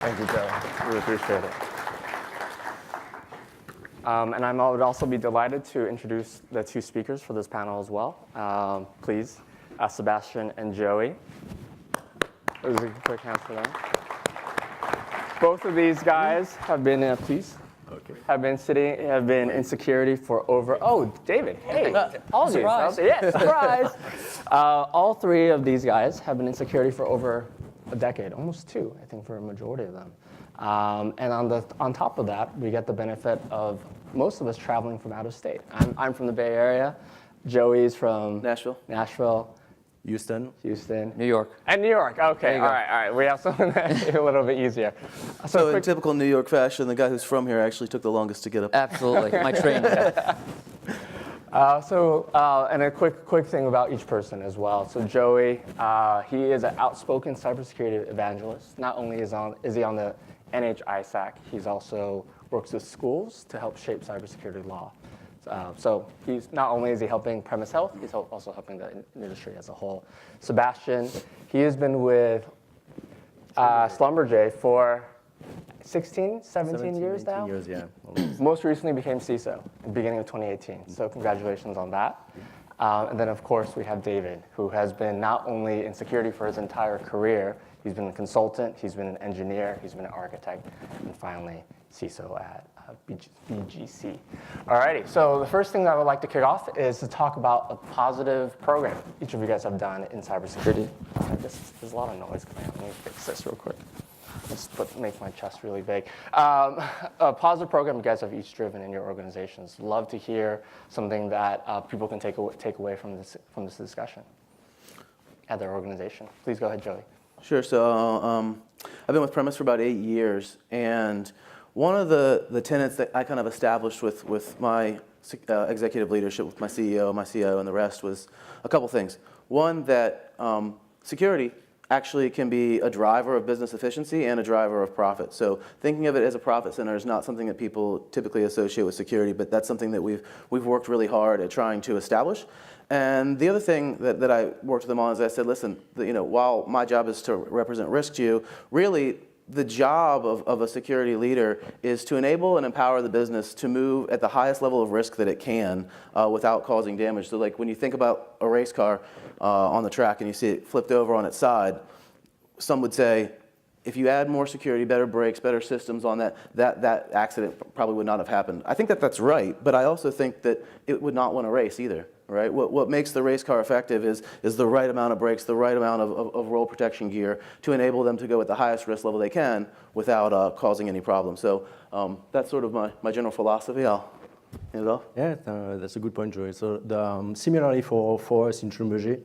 Thank you, Joe. Really appreciate it. And I would also be delighted to introduce the two speakers for this panel as well. Please, Sebastien and Joey. There's a quick hand for them. Both of these guys have been, please. Okay. Have been in security for over. Oh, David. Hey, apologies. Surprise. Yeah, surprise. All three of these guys have been in security for over a decade, almost two, I think, for a majority of them. And on top of that, we get the benefit of most of us traveling from out of state. I'm from the Bay Area. Joey's from Nashville. Houston, New York. And New York. Okay. All right. We have something that's a little bit easier. So in typical New York fashion, the guy who's from here actually took the longest to get up. Absolutely. My train. And a quick thing about each person as well. So Joey, he is an outspoken cybersecurity evangelist. Not only is he on the NHISAC, he's also works with schools to help shape cybersecurity law. So he's not only is he helping premise health, he's also helping the industry as a whole. Sebastien, he has been with Schlumberger for 17 years now? 18 years, yeah. Most recently became CISO in the beginning of 2018. So congratulations on that. And then, of course, we have David, who has been not only in security for his entire career, he's been a consultant, he's been an engineer, he's been an architect, and finally, CISO at BGC. All righty, so the first thing that I would like to kick off is to talk about a positive program each of you guys have done in cybersecurity. There's a lot of noise coming out. Let me fix this real quick. Just make my chest really big. A positive program you guys have each driven in your organizations. Love to hear something that people can take away from this discussion at their organization. Please go ahead, Joey. Sure. So I've been with Premise for about 8 years, and one of the tenets that I kind of established with my executive leadership, with my CEO, my CIO, and the rest was a couple things. One, that security actually can be a driver of business efficiency and a driver of profit. So thinking of it as a profit center is not something that people typically associate with security, but that's something that we've worked really hard at trying to establish. And the other thing that I worked with them on is I said, listen, while my job is to represent risk to you, really the job of a security leader is to enable and empower the business to move at the highest level of risk that it can without causing damage. So like when you think about a race car on the track and you see it flipped over on its side, some would say, if you add more security, better brakes, better systems on that accident probably would not have happened. I think that that's right, but I also think that it would not win a race either. Right? What makes the race car effective is the right amount of brakes, the right amount of roll protection gear to enable them to go at the highest risk level they can without causing any problems. So that's sort of my general philosophy. I'll hand it off. Yeah, that's a good point, Joey. So similarly for us in Schlumberger,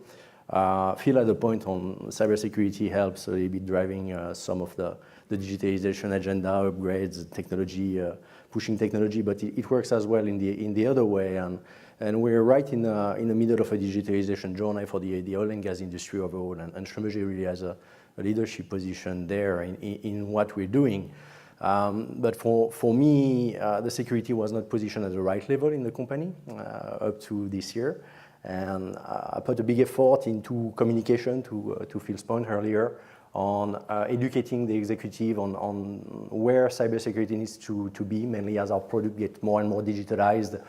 feel at the point on cybersecurity helps a little bit driving some of the digitalization agenda, upgrades, technology, pushing technology, but it works as well in the other way. And we're right in the middle of a digitalization journey for the oil and gas industry overall, and Schlumberger really has a leadership position there in what we're doing. But for me, the security was not positioned at the right level in the company up to this year. And I put a big effort into communication to Phil's point earlier on educating the executive on where cybersecurity needs to be, mainly as our product gets more and more digitalized,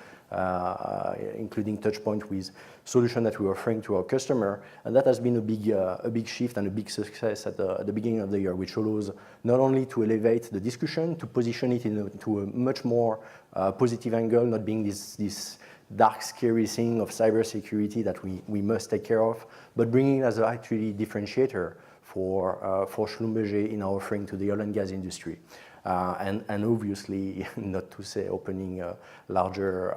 including touchpoint with solution that we're offering to our customer. And that has been a big shift and a big success at the beginning of the year, which allows not only to elevate the discussion, to position it into a much more positive angle, not being this dark, scary thing of cybersecurity that we must take care of, but bringing it as an actually differentiator for Schlumberger in our offering to the oil and gas industry. And obviously, not to say opening larger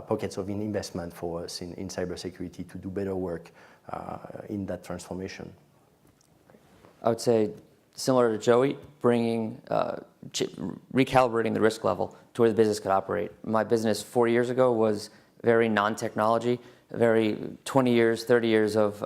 pockets of investment for us in cybersecurity to do better work in that transformation. I would say, similar to Joey, recalibrating the risk level to where the business could operate. My business 4 years ago was very non-technology, very 20 years, 30 years of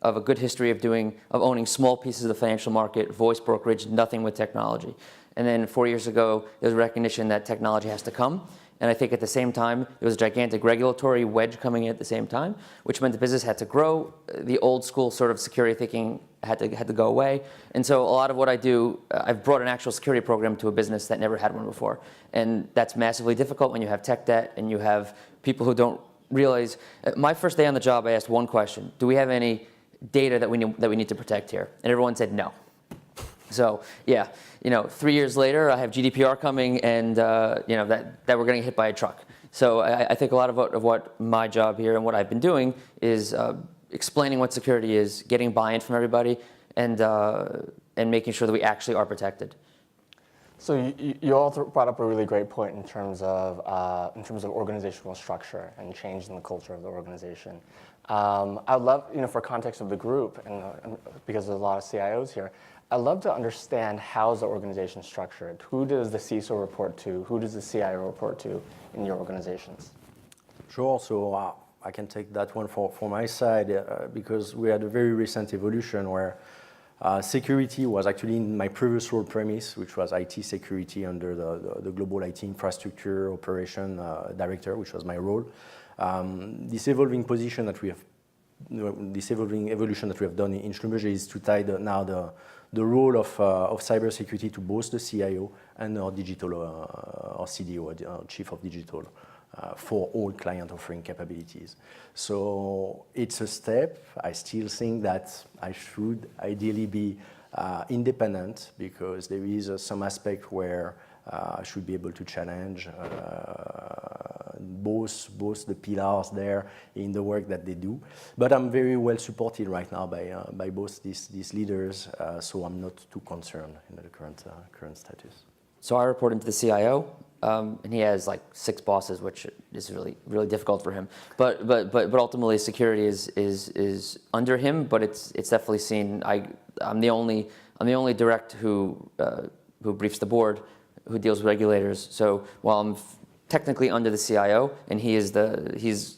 a good history of owning small pieces of the financial market, voice brokerage, nothing with technology. And then 4 years ago, there was recognition that technology has to come. And I think at the same time, there was a gigantic regulatory wedge coming in at the same time, which meant the business had to grow. The old school sort of security thinking had to go away. And so a lot of what I do, I've brought an actual security program to a business that never had one before. And that's massively difficult when you have tech debt and you have people who don't realize. My first day on the job, I asked one question: do we have any data that we need to protect here? And everyone said no. So yeah, 3 years later, I have GDPR coming, and that we're getting hit by a truck. So I think a lot of what my job here and what I've been doing is explaining what security is, getting buy-in from everybody, and making sure that we actually are protected. So you all brought up a really great point in terms of organizational structure and changing the culture of the organization. I'd love, for context of the group, and because there's a lot of CIOs here, I'd love to understand how's the organization structured. Who does the CISO report to? Who does the CIO report to in your organizations? Sure. So I can take that one for my side because we had a very recent evolution where security was actually in my previous role premise, which was IT security under the global IT infrastructure operation director, which was my role. This evolving position that we have, this evolving evolution that we have done in Schlumberger is to tie now the role of cybersecurity to both the CIO and our digital our CDO, our chief of digital, for all client offering capabilities. So it's a step. I still think that I should ideally be independent, because there is some aspect where I should be able to challenge both the pillars there in the work that they do. But I'm very well supported right now by both these leaders, so I'm not too concerned in the current status. So I report into the CIO, and he has like 6 bosses, which is really difficult for him. But ultimately, security is under him. But it's definitely seen. I'm the only direct who briefs the board, who deals with regulators. So while I'm technically under the CIO and he's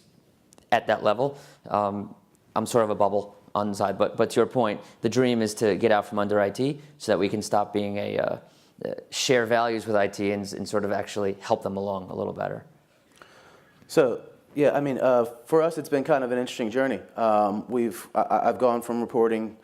at that level, I'm sort of a bubble on the side. But to your point, the dream is to get out from under IT so that we can stop being share values with IT and sort of actually help them along a little better. So yeah, I mean, for us, it's been kind of an interesting journey. I've gone from reporting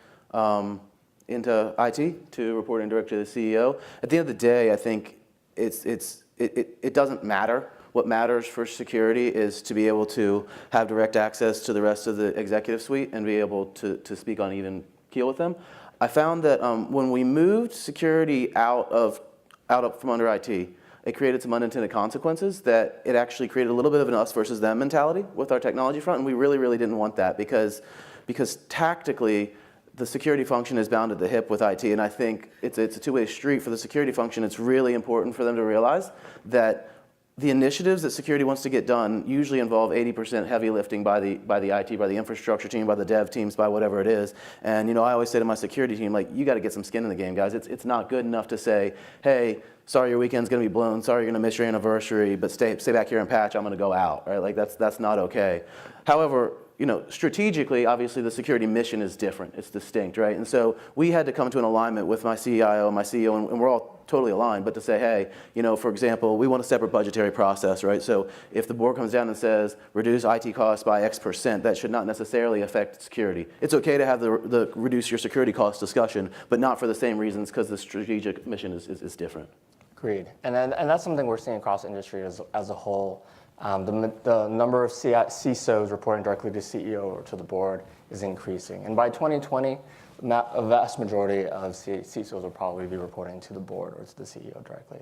into IT to reporting directly to the CEO. At the end of the day, I think it doesn't matter. What matters for security is to be able to have direct access to the rest of the executive suite and be able to speak on even keel with them. I found that when we moved security out from under IT, it created some unintended consequences, that it actually created a little bit of an us versus them mentality with our technology front, and we really didn't want that, because tactically, the security function is bound at the hip with IT, and I think it's a two-way street. For the security function, it's really important for them to realize that the initiatives that security wants to get done usually involve 80% heavy lifting by the IT, by the infrastructure team, by the dev teams, by whatever it is. And I always say to my security team, like, you got to get some skin in the game, guys. It's not good enough to say, hey, sorry your weekend's going to be blown, sorry you're going to miss your anniversary, but stay back here and patch, I'm going to go out, right? Like, that's not okay. However, strategically, obviously the security mission is different, it's distinct, right? And so we had to come to an alignment with my CIO and my CEO, and we're all totally aligned, but to say, hey, for example, we want a separate budgetary process, right? So if the board comes down and says, reduce IT costs by X%, that should not necessarily affect security. It's okay to have the reduce your security cost discussion, but not for the same reasons, because the strategic mission is different. Agreed. And that's something we're seeing across industry as a whole. The number of CISOs reporting directly to CEO or to the board is increasing. And by 2020, a vast majority of CISOs will probably be reporting to the board or to the CEO directly.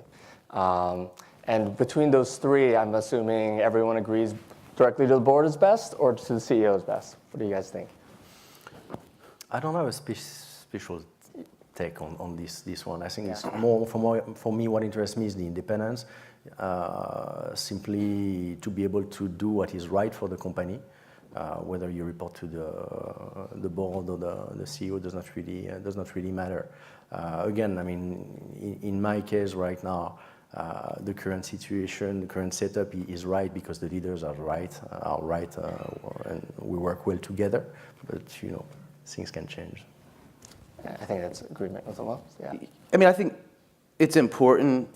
And between those three, I'm assuming everyone agrees directly to the board is best or to the CEO is best. What do you guys think? I don't have a special take on this one. I think it's more for me. What interests me is the independence, simply to be able to do what is right for the company. Whether you report to the board or the CEO does not really matter. Again, I mean, in my case right now, the current situation, the current setup is right because the leaders are right, and we work well together. But things can change. I think that's agreement with the most. Yeah. I mean, I think it's important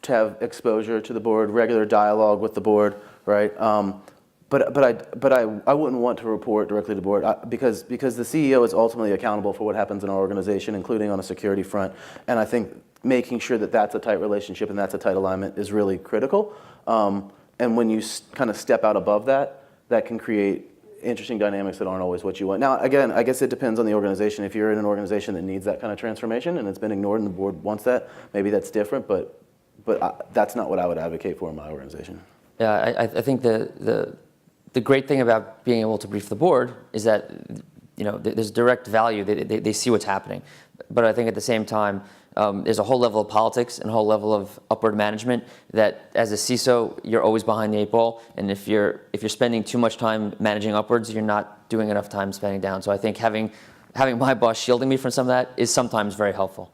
to have exposure to the board, regular dialogue with the board, right? But I wouldn't want to report directly to the board because the CEO is ultimately accountable for what happens in our organization, including on a security front. And I think making sure that that's a tight relationship and that's a tight alignment is really critical. And when you kind of step out above that, that can create interesting dynamics that aren't always what you want. Now, again, I guess it depends on the organization. If you're in an organization that needs that kind of transformation and it's been ignored and the board wants that, maybe that's different. But that's not what I would advocate for in my organization. Yeah, I think the great thing about being able to brief the board is that there's direct value. They see what's happening. But I think at the same time, there's a whole level of politics and a whole level of upward management that as a CISO, you're always behind the 8 ball. And if you're spending too much time managing upwards, you're not doing enough time spending down. So I think having my boss shielding me from some of that is sometimes very helpful.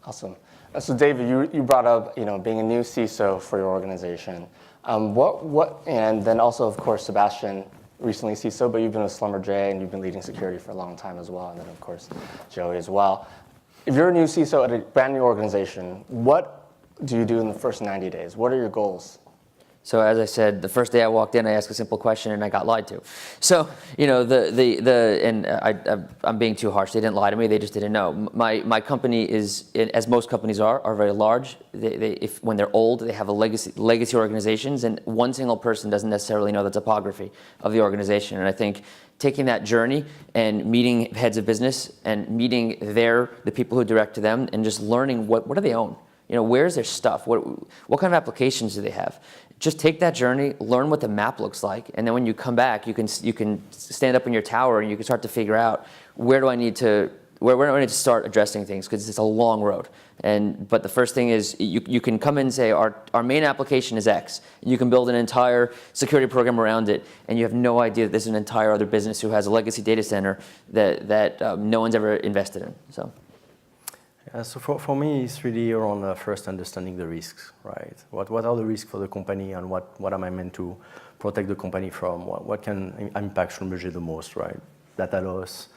Awesome. So David, you brought up being a new CISO for your organization. And then also, of course, Sebastien, recently CISO, but you've been with Schlumberger and you've been leading security for a long time as well. And then, of course, Joey as well. If you're a new CISO at a brand new organization, what do you do in the first 90 days? What are your goals? So as I said, the first day I walked in, I asked a simple question and I got lied to. So, I'm being too harsh. They didn't lie to me. They just didn't know. My company is, as most companies are very large. When they're old, they have a legacy organizations, and one single person doesn't necessarily know the topography of the organization. And I think taking that journey and meeting heads of business and meeting the people who direct to them and just learning what do they own? Where's their stuff? What kind of applications do they have? Just take that journey, learn what the map looks like, and then when you come back, you can stand up in your tower and you can start to figure out where do I need to start addressing things, because it's a long road. But the first thing is you can come in and say our main application is X. You can build an entire security program around it, and you have no idea that there's an entire other business who has a legacy data center that no one's ever invested in. So. So for me, it's really around first understanding the risks, right? What are the risks for the company, and what am I meant to protect the company from? What can impact Schlumberger the most, right? Data loss,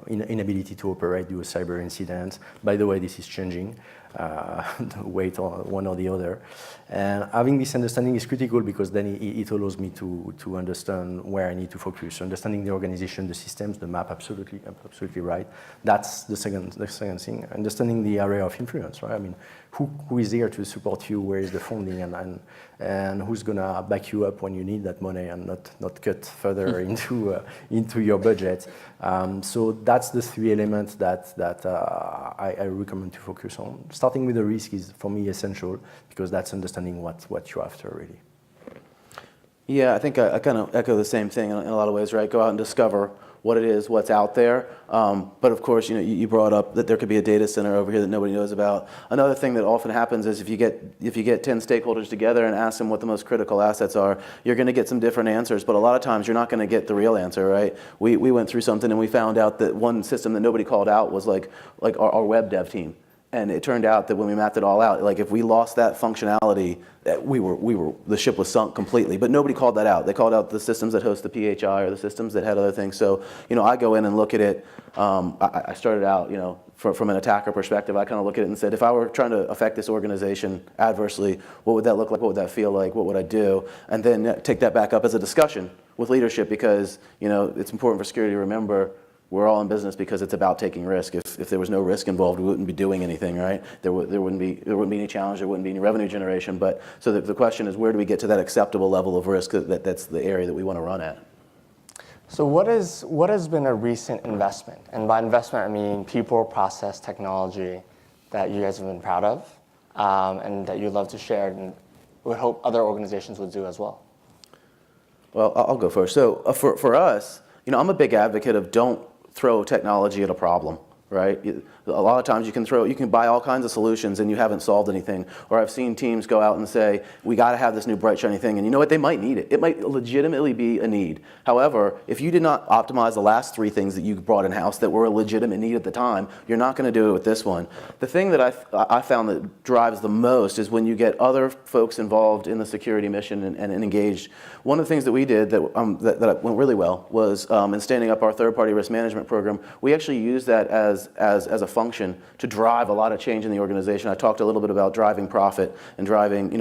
inability to operate due to cyber incidents. By the way, this is changing. Wait on one or the other. And having this understanding is critical because then it allows me to understand where I need to focus. Understanding the organization, the systems, the map, absolutely right. That's the second thing. Understanding the area of influence, right? I mean, who is there to support you? Where is the funding, and who's gonna back you up when you need that money and not cut further into your budget. So that's the 3 elements that I recommend to focus on. Starting with the risk is, for me, essential because that's understanding what you're after, really. Yeah, I think I kind of echo the same thing in a lot of ways, right? Go out and discover what it is, what's out there. But of course, you brought up that there could be a data center over here that nobody knows about. Another thing that often happens is if you get 10 stakeholders together and ask them what the most critical assets are, you're going to get some different answers. But a lot of times you're not going to get the real answer, right? We went through something and we found out that one system that nobody called out was like our web dev team. And it turned out that when we mapped it all out, like if we lost that functionality, the ship was sunk completely. But nobody called that out. They called out the systems that host the PHI or the systems that had other things. So, I go in and look at it. I started out, from an attacker perspective, I kind of look at it and said, if I were trying to affect this organization adversely, what would that look like? What would that feel like? What would I do? And then take that back up as a discussion with leadership because, it's important for security to remember we're all in business because it's about taking risk. If there was no risk involved, we wouldn't be doing anything, right? There wouldn't be any challenge. There wouldn't be any revenue generation. But so the question is, where do we get to that acceptable level of risk? That's the area that we want to run at. So what has been a recent investment? And by investment, I mean people, process, technology that you guys have been proud of and that you'd love to share and would hope other organizations would do as well. Well, I'll go first. So for us, I'm a big advocate of don't throw technology at a problem, right? A lot of times you can buy all kinds of solutions and you haven't solved anything. Or I've seen teams go out and say, we got to have this new bright shiny thing. And you know what? They might need it. It might legitimately be a need. However, if you did not optimize the last 3 things that you brought in-house that were a legitimate need at the time, you're not going to do it with this one. The thing that I found that drives the most is when you get other folks involved in the security mission and engaged. One of the things that we did that went really well was in standing up our third-party risk management program, we actually used that as a function to drive a lot of change in the organization. I talked a little bit about driving profit and driving,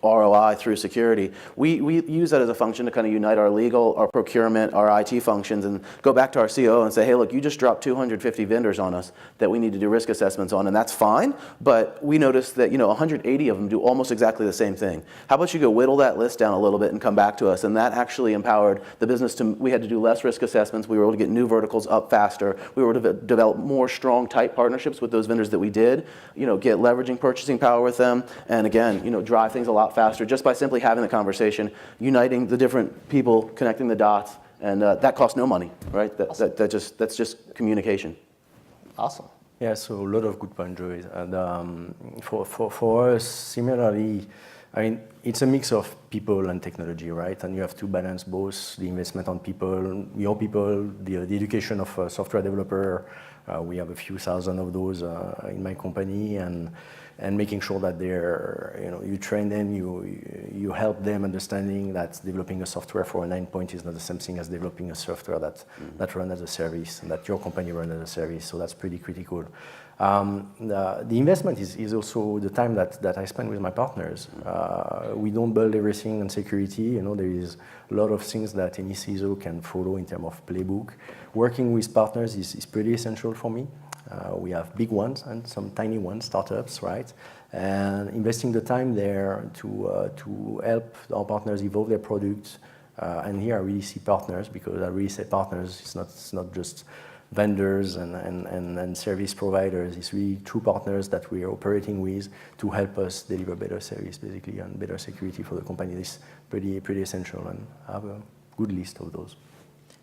ROI through security. We use that as a function to kind of unite our legal, our procurement, our IT functions, and go back to our COO and say, hey, look, you just dropped 250 vendors on us that we need to do risk assessments on, and that's fine, but we noticed that 180 of them do almost exactly the same thing. How about you go whittle that list down a little bit and come back to us? And that actually empowered the business we had to do less risk assessments, we were able to get new verticals up faster, we were able to develop more strong, tight partnerships with those vendors that we did, get leveraging purchasing power with them, and again, drive things a lot faster just by simply having the conversation, uniting the different people, connecting the dots, and that costs no money, right? That's just communication. Awesome. Yeah, so a lot of good point, Joey. And for us, similarly, I mean, it's a mix of people and technology, right? And you have to balance both the investment on people, your people, the education of a software developer. We have a few thousand of those in my company, and making sure that you train them, you help them understanding that developing a software for an endpoint is not the same thing as developing a software that runs as a service, and that your company runs as a service. So that's pretty critical. The investment is also the time that I spend with my partners. We don't build everything on security. There is a lot of things that any CISO can follow in terms of playbook. Working with partners is pretty essential for me. We have big ones and some tiny ones, startups, right? And investing the time there to help our partners evolve their products. And here I really see partners, because I really say partners. It's not just vendors and service providers. It's really true partners that we are operating with to help us deliver better service, basically, and better security for the company. This is pretty essential, and I have a good list of those.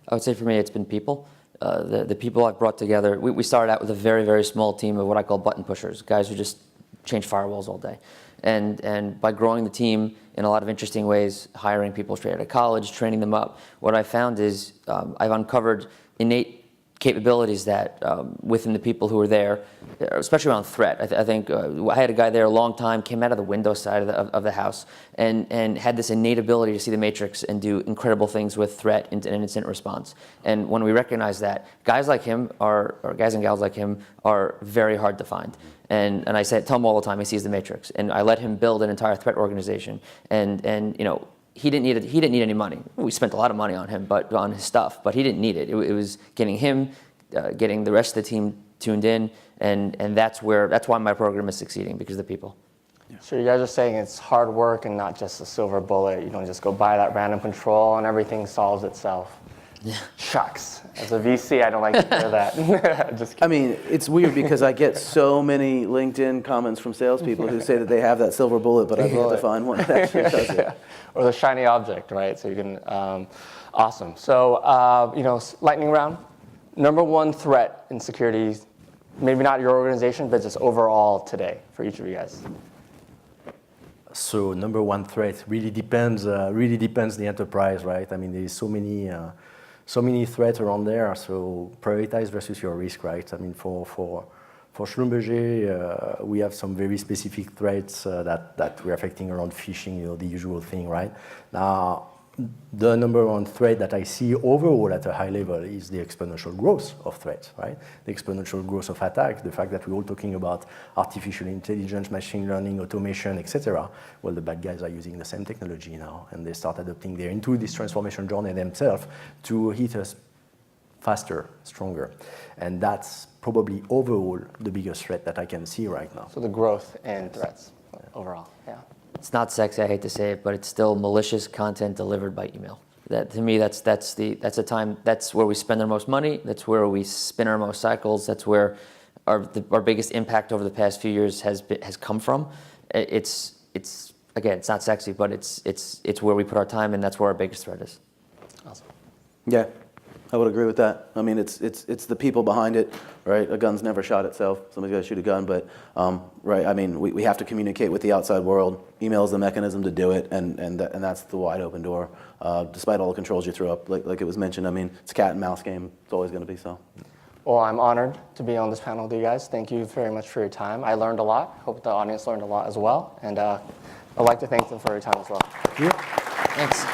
I would say for me, it's been people. The people I've brought together, we started out with a very, very small team of what I call button pushers, guys who just change firewalls all day. And by growing the team in a lot of interesting ways, hiring people straight out of college, training them up, what I found is I've uncovered innate capabilities that within the people who were there, especially around threat. I think I had a guy there a long time, came out of the Windows side of the house, and had this innate ability to see the matrix and do incredible things with threat and incident response. And when we recognize that, guys like him or guys and gals like him are very hard to find. And I tell him all the time, he sees the matrix. And I let him build an entire threat organization. And he didn't need any money. We spent a lot of money on him, but on his stuff, but he didn't need it. It was getting him, getting the rest of the team tuned in, and that's why my program is succeeding, because of the people. Yeah. So you guys are saying it's hard work and not just a silver bullet. You don't just go buy that random control and everything solves itself. Yeah. Shucks. As a VC, I don't like to hear that. Just kidding. I mean, it's weird because I get so many LinkedIn comments from salespeople who say that they have that silver bullet, but I've yet to find one that actually does it. Or the shiny object, right? So you can, awesome. So, lightning round. Number one threat in security, maybe not your organization, but just overall today for each of you guys. So number one threat really depends the enterprise, right? I mean, there's so many threats around there. So prioritize versus your risk, right? I mean, for Schlumberger, we have some very specific threats that we're affecting around phishing, the usual thing, right? Now, the number one threat that I see overall at a high level is the exponential growth of threats, right? The exponential growth of attacks, the fact that we're all talking about artificial intelligence, machine learning, automation, etc. Well, the bad guys are using the same technology now, and they start adopting their into this transformation journey themselves to hit us faster, stronger. And that's probably overall the biggest threat that I can see right now. So the growth and threats overall, yeah. It's not sexy, I hate to say it, but it's still malicious content delivered by email. That, to me, that's where we spend our most money. That's where we spin our most cycles. That's where our biggest impact over the past few years has come from. It's again, it's not sexy, but it's where we put our time, and that's where our biggest threat is. Awesome. Yeah, I would agree with that. I mean, it's the people behind it, right? A gun's never shot itself. Somebody's got to shoot a gun, but right. I mean, we have to communicate with the outside world. Email is the mechanism to do it, and that's the wide open door. Despite all the controls you throw up, like it was mentioned. I mean, it's a cat and mouse game. It's always going to be so. Well, I'm honored to be on this panel with you guys. Thank you very much for your time. I learned a lot. Hope the audience learned a lot as well, and I'd like to thank them for your time as well. Thank you. Thanks.